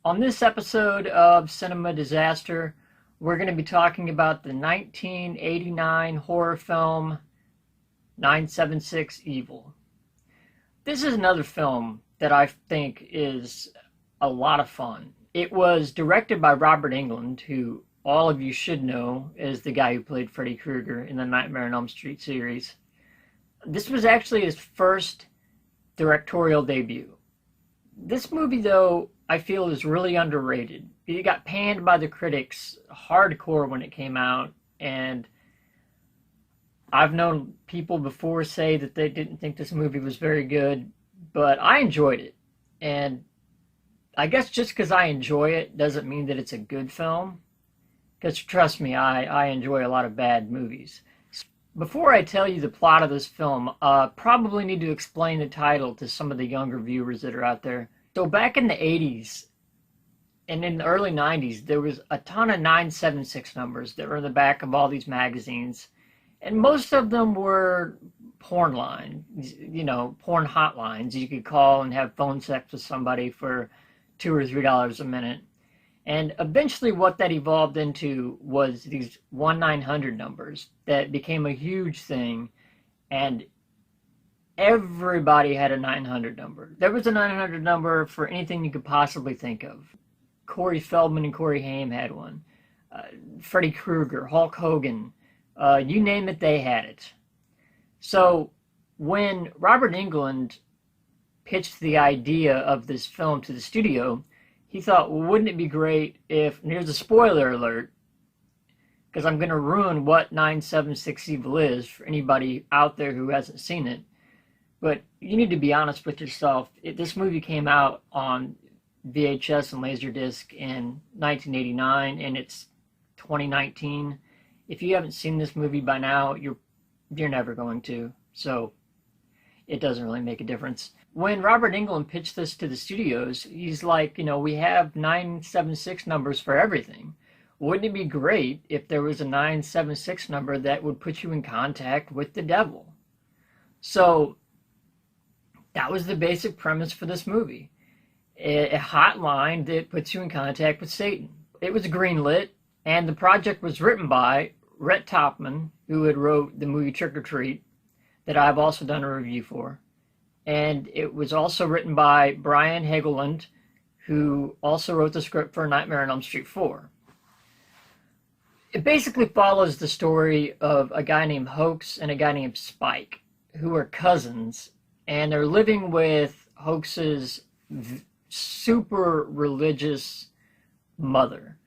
On this episode of Cinema Disaster, we're going to be talking about the 1989 horror film 976 Evil. This is another film that I think is a lot of fun. It was directed by Robert Englund, who all of you should know is the guy who played Freddy Krueger in the Nightmare on Elm Street series. This was actually his first directorial debut. This movie, though, I feel is really underrated. It got panned by the critics hardcore when it came out, and I've known people before say that they didn't think this movie was very good, but I enjoyed it. And I guess just because I enjoy it doesn't mean that it's a good film, because trust me, I enjoy a lot of bad movies. Before I tell you the plot of this film, probably need to explain the title to some of the younger viewers that are out there. So back in the 80s and in the early 90s, there was a ton of 976 numbers that were in the back of all these magazines. And most of them were porn lines, porn hotlines you could call and have phone sex with somebody for $2 or $3 a minute. And eventually what that evolved into was these 1-900 numbers that became a huge thing, and everybody had a 900 number. There was a 900 number for anything you could possibly think of. Corey Feldman and Corey Haim had one. Freddy Krueger, Hulk Hogan, you name it, they had it. So when Robert Englund pitched the idea of this film to the studio, he thought, well, wouldn't it be great if, and here's a spoiler alert, because I'm going to ruin what 976 Evil is for anybody out there who hasn't seen it. But you need to be honest with yourself. This movie came out on VHS and Laserdisc in 1989, and it's 2019. If you haven't seen this movie by now, you're never going to. So it doesn't really make a difference. When Robert Englund pitched this to the studios, he's like, we have 976 numbers for everything. Wouldn't it be great if there was a 976 number that would put you in contact with the devil? So that was the basic premise for this movie. A hotline that puts you in contact with Satan. It was greenlit, and the project was written by Rhett Topman, who had wrote the movie Trick or Treat, that I've also done a review for. And it was also written by Brian Helgeland, who also wrote the script for Nightmare on Elm Street 4. It basically follows the story of a guy named Hoax and a guy named Spike, who are cousins, and they're living with Hoax's super religious mother.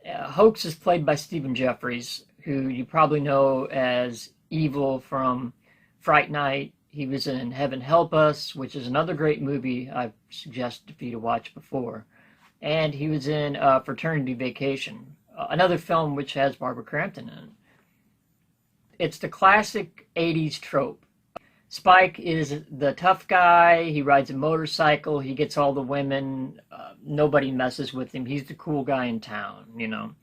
Hoax is played by Stephen Jeffries, who you probably know as Evil from Fright Night. He was in Heaven Help Us, which is another great movie I've suggested for you to watch before. And he was in Fraternity Vacation, another film which has Barbara Crampton in it. It's the classic 80s trope. Spike is the tough guy. He rides a motorcycle. He gets all the women. Nobody messes with him. He's the cool guy in town,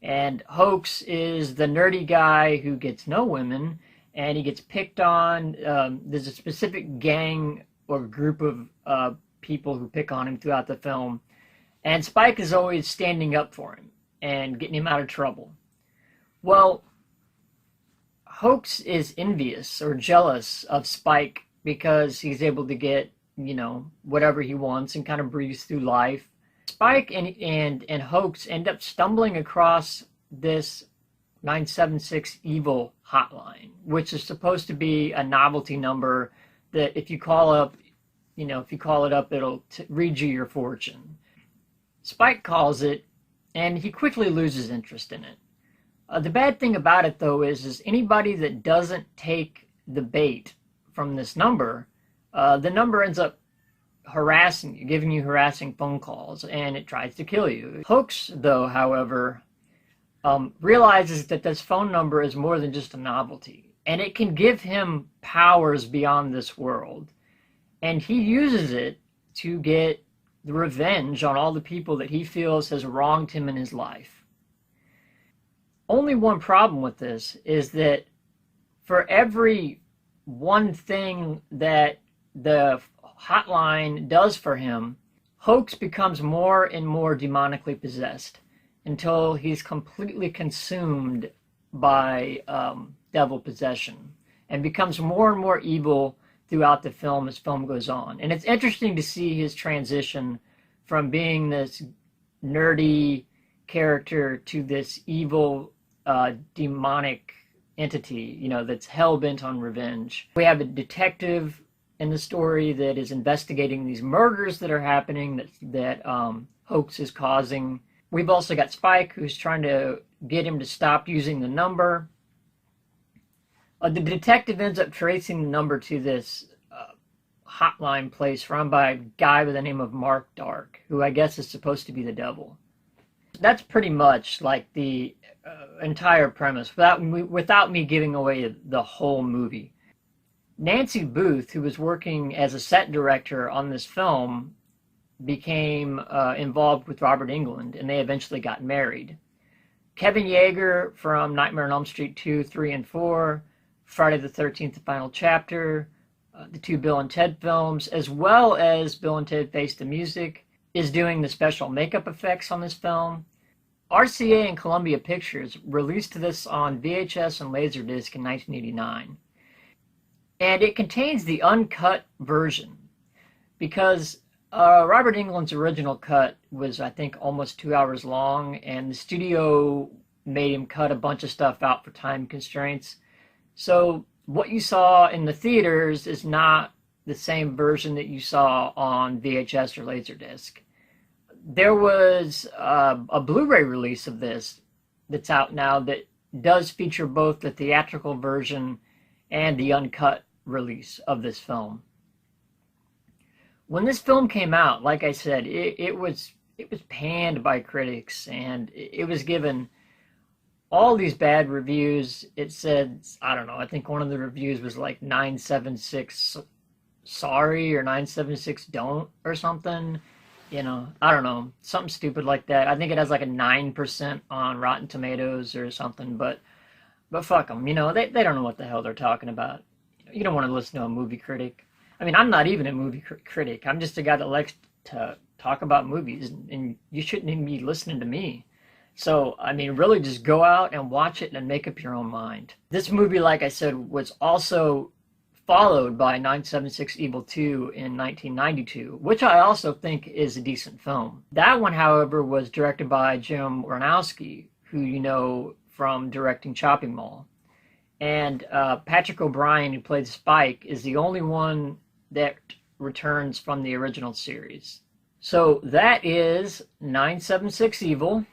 And Hoax is the nerdy guy who gets no women, and he gets picked on. There's a specific gang or group of people who pick on him throughout the film. And Spike is always standing up for him and getting him out of trouble. Well, Hoax is envious or jealous of Spike because he's able to get, whatever he wants and kind of breeze through life. Spike and Hoax end up stumbling across this 976 Evil hotline, which is supposed to be a novelty number that if you call up, it'll read you your fortune. Spike calls it, and he quickly loses interest in it. The bad thing about it, though, is anybody that doesn't take the bait from this number, the number ends up harassing you, giving you harassing phone calls, and it tries to kill you. Hoax, though, however, realizes that this phone number is more than just a novelty, and it can give him powers beyond this world. And he uses it to get the revenge on all the people that he feels has wronged him in his life. Only one problem with this is that for every one thing that the hotline does for him, Hoax becomes more and more demonically possessed until he's completely consumed by devil possession and becomes more and more evil throughout the film as film goes on. And it's interesting to see his transition from being this nerdy character to this evil demonic entity, you know, that's hell-bent on revenge. We have a detective in the story that is investigating these murders that are happening that Hoax is causing. We've also got Spike, who's trying to get him to stop using the number. The detective ends up tracing the number to this hotline place run by a guy by the name of Mark Dark, who I guess is supposed to be the devil. That's pretty much like the entire premise, without me giving away the whole movie. Nancy Booth, who was working as a set director on this film, became involved with Robert Englund, and they eventually got married. Kevin Yeager from Nightmare on Elm Street 2, 3, and 4, Friday the 13th, The Final Chapter, the two Bill and Ted films, as well as Bill and Ted Face the Music, is doing the special makeup effects on this film. RCA and Columbia Pictures released this on VHS and Laserdisc in 1989. And it contains the uncut version because Robert Englund's original cut was, I think, almost 2 hours long, and the studio made him cut a bunch of stuff out for time constraints. So what you saw in the theaters is not the same version that you saw on VHS or Laserdisc. There was a Blu-ray release of this that's out now that does feature both the theatrical version and the uncut release of this film. When this film came out, like I said, it was panned by critics, and it was given all these bad reviews. It said, I don't know, I think one of the reviews was like 976 sorry or 976 don't or something. You know, I don't know, something stupid like that. I think it has like a 9% on Rotten Tomatoes or something, but fuck them. You know, they don't know what the hell they're talking about. You don't want to listen to a movie critic. I mean, I'm not even a movie critic. I'm just a guy that likes to talk about movies, and you shouldn't even be listening to me. So, I mean, really just go out and watch it and make up your own mind. This movie, like I said, was also followed by 976 Evil 2 in 1992, which I also think is a decent film. That one, however, was directed by Jim Warnowski, who you know from directing Chopping Mall. And Patrick O'Brien, who played Spike, is the only one that returns from the original series. So that is 976 Evil.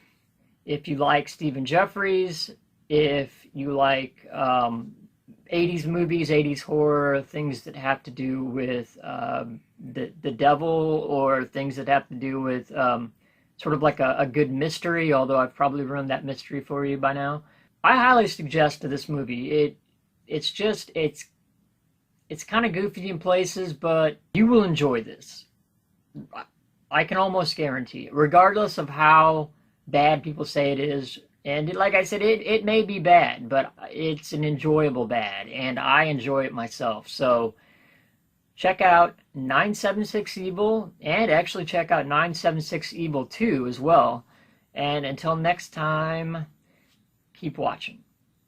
If you like Stephen Jeffries, if you like 80s movies, 80s horror, things that have to do with the devil, or things that have to do with sort of like a good mystery, although I've probably ruined that mystery for you by now, I highly suggest this movie. It's kind of goofy in places, but you will enjoy this. I can almost guarantee it, regardless of how bad people say it is. And like I said, it may be bad, but it's an enjoyable bad, and I enjoy it myself. So check out 976 Evil, and actually check out 976 Evil 2 as well. And until next time, keep watching.